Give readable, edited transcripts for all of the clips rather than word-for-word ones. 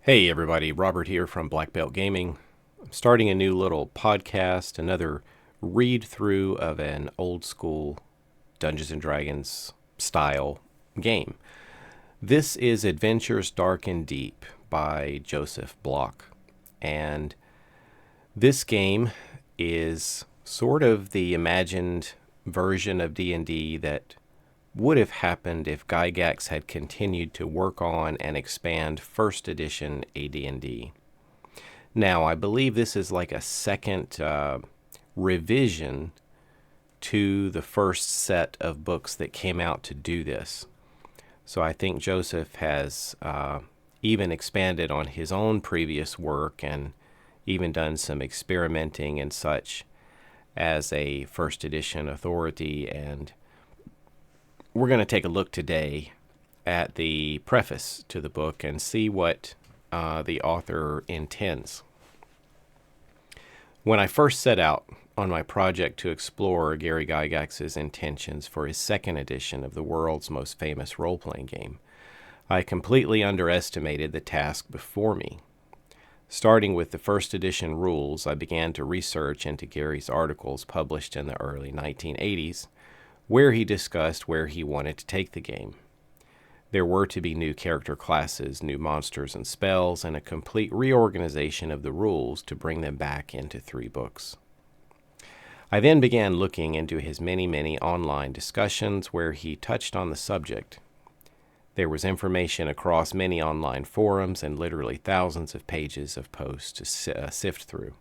Hey everybody, Robert here from blackbeltgaming. I'm starting a new little podcast, another read through of an old school Dungeons and Dragons style game. This is Adventures Dark and Deep by Joseph Bloch. And this game is sort of the imagined version of D&D that would have happened if Gygax had continued to work on and expand first edition AD&D. Now, I believe this is like a second revision to the first set of books that came out to do this. So I think Joseph has even expanded on his own previous work and even done some experimenting and such as a first edition authority. And we're going to take a look today at the preface to the book and see what the author intends. When I first set out on my project to explore Gary Gygax's intentions for his second edition of the world's most famous role-playing game, I completely underestimated the task before me. Starting with the first edition rules, I began to research into Gary's articles published in the early 1980s, where he discussed where he wanted to take the game. There were to be new character classes, new monsters and spells, and a complete reorganization of the rules to bring them back into 3 books. I then began looking into his many online discussions where he touched on the subject. There was information across many online forums and literally thousands of pages of posts to sift through.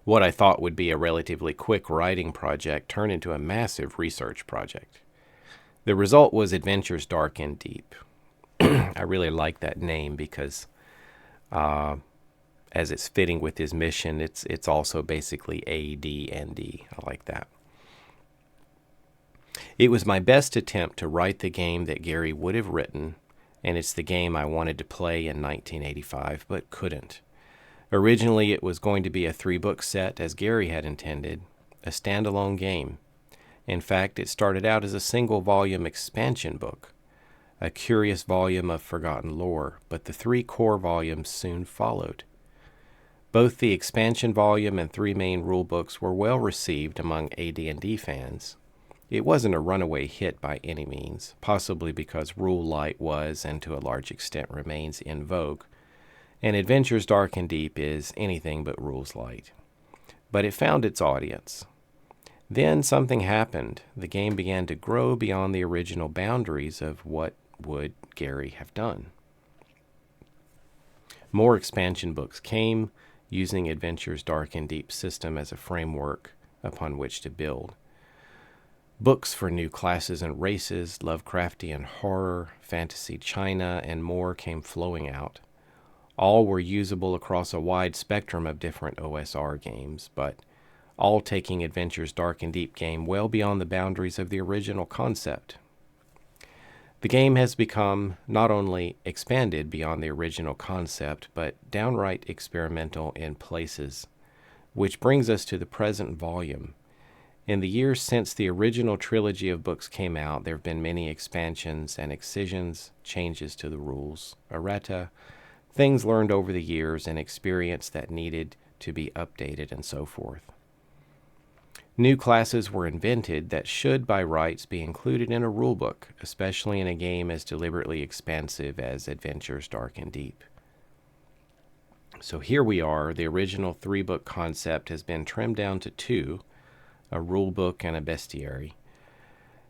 What I thought would be a relatively quick writing project turned into a massive research project. The result was Adventures Dark and Deep. I really like that name because as it's fitting with his mission, it's also basically AD&D. I like that. It was my best attempt to write the game that Gary would have written, and it's the game I wanted to play in 1985 but couldn't. Originally, it was going to be a 3-book set as Gary had intended, a standalone game. In fact, it started out as a single-volume expansion book, a curious volume of forgotten lore, but the 3 core volumes soon followed. Both the expansion volume and 3 main rulebooks were well received among AD&D fans. It wasn't a runaway hit by any means, possibly because Rule Light was, and to a large extent remains, in vogue, and Adventures Dark and Deep is anything but rules light. But it found its audience. Then something happened. The game began to grow beyond the original boundaries of what would Gary have done. More expansion books came, using Adventures Dark and Deep system as a framework upon which to build. Books for new classes and races, Lovecraftian horror, fantasy China, and more came flowing out. All were usable across a wide spectrum of different OSR games, but all taking Adventures Dark and Deep game well beyond the boundaries of the original concept. The game has become not only expanded beyond the original concept, but downright experimental in places, which brings us to the present volume. In the years since the original trilogy of books came out, there have been many expansions and excisions, changes to the rules, errata, things learned over the years, and experience that needed to be updated, and so forth. New classes were invented that should, by rights, be included in a rulebook, especially in a game as deliberately expansive as Adventures Dark and Deep. So here we are. The original 3-book concept has been trimmed down to 2, a rulebook and a bestiary,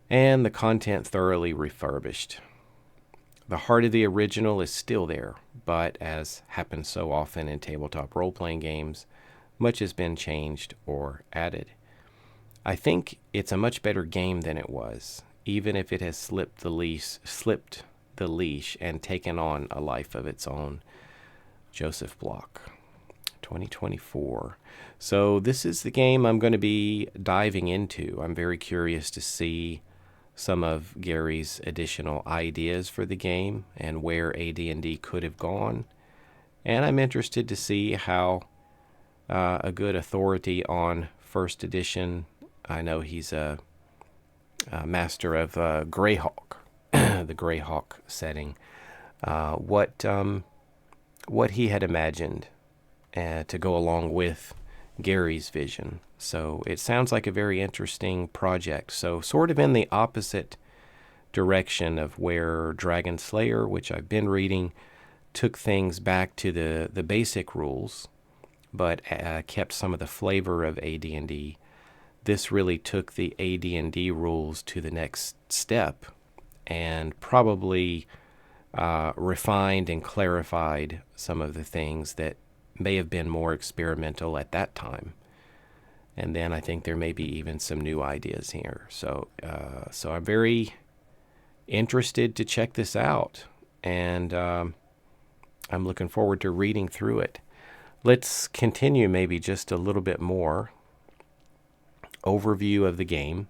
and the content thoroughly refurbished. The heart of the original is still there, but as happens so often in tabletop role-playing games, much has been changed or added. I think it's a much better game than it was, even if it has slipped the leash and taken on a life of its own. Joseph Bloch, 2024. So this is the game I'm going to be diving into. I'm very curious to see some of Gary's additional ideas for the game and where AD&D could have gone. And I'm interested to see how a good authority on first edition, I know he's a master of Greyhawk, the Greyhawk setting, what he had imagined to go along with Gary's vision. So it sounds like a very interesting project. So sort of in the opposite direction of where Dragon Slayer, which I've been reading, took things back to the basic rules, but kept some of the flavor of AD&D. This really took the AD&D rules to the next step and probably refined and clarified some of the things that may have been more experimental at that time. And then I think there may be even some new ideas here. So I'm very interested to check this out, and I'm looking forward to reading through it. Let's continue maybe just a little bit more overview of the game.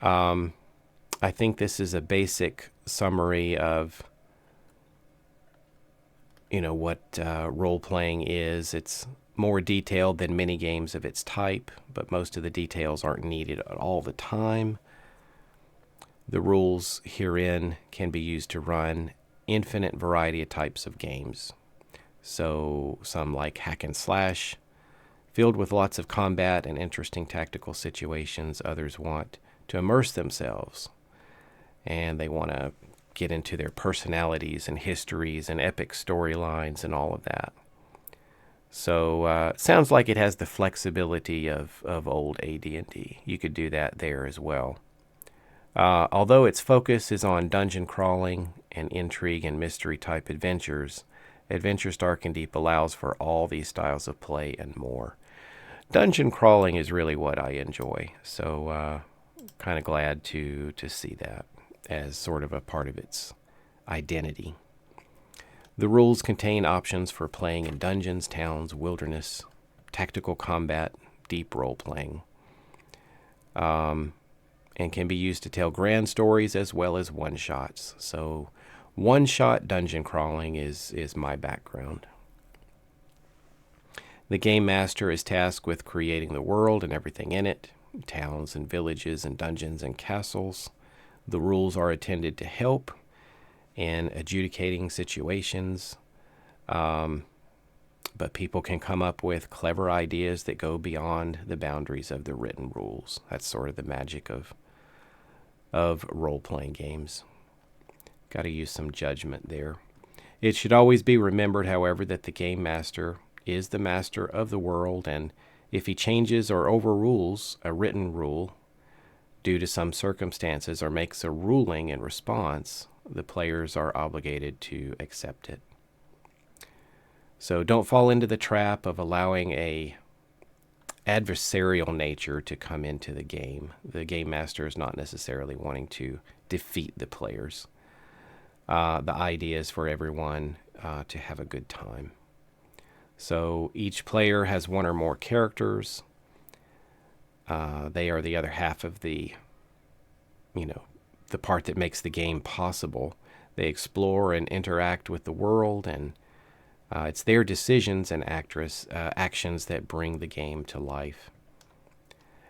I think this is a basic summary of what role-playing is. It's more detailed than many games of its type, but most of the details aren't needed all the time. The rules herein can be used to run infinite variety of types of games. So some like hack and slash, filled with lots of combat and interesting tactical situations. Others want to immerse themselves, and they want to get into their personalities and histories and epic storylines and all of that. So it sounds like it has the flexibility of old AD&D. You could do that there as well. Although its focus is on dungeon crawling and intrigue and mystery type adventures, Adventures Dark and Deep allows for all these styles of play and more. Dungeon crawling is really what I enjoy, so kind of glad to see that as sort of a part of its identity. The rules contain options for playing in dungeons, towns, wilderness, tactical combat, deep role-playing, and can be used to tell grand stories as well as one-shots. So one-shot dungeon crawling is my background. The Game Master is tasked with creating the world and everything in it, towns and villages and dungeons and castles. The rules are intended to help in adjudicating situations, but people can come up with clever ideas that go beyond the boundaries of the written rules. That's sort of the magic of role-playing games. Got to use some judgment there. It should always be remembered, however, that the Game Master is the master of the world, and if he changes or overrules a written rule due to some circumstances or makes a ruling in response, the players are obligated to accept it. So don't fall into the trap of allowing a adversarial nature to come into the game. The Game Master is not necessarily wanting to defeat the players. The idea is for everyone to have a good time. So each player has one or more characters. They are the other half of the part that makes the game possible. They explore and interact with the world, and it's their decisions and actions that bring the game to life.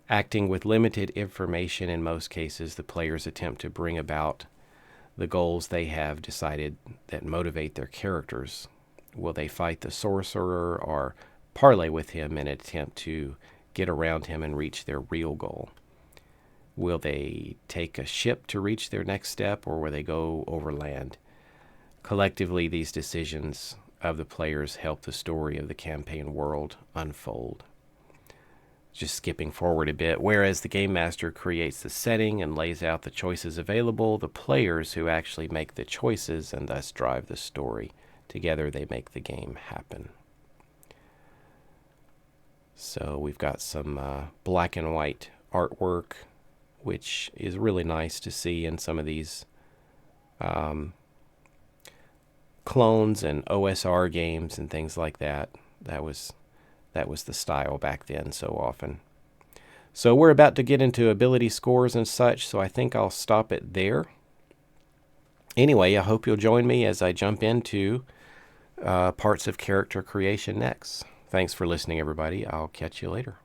Acting with limited information in most cases, the players attempt to bring about the goals they have decided that motivate their characters. Will they fight the sorcerer or parley with him in an attempt to get around him and reach their real goal? Will they take a ship to reach their next step, or will they go overland? Collectively, these decisions of the players help the story of the campaign world unfold. Just skipping forward a bit, whereas the Game Master creates the setting and lays out the choices available, the players who actually make the choices and thus drive the story. Together they make the game happen. So we've got some black and white artwork, which is really nice to see in some of these clones and OSR games and things like that. That was the style back then so often. So we're about to get into ability scores and such, so I think I'll stop it there. Anyway, I hope you'll join me as I jump into parts of character creation next. Thanks for listening, everybody. I'll catch you later.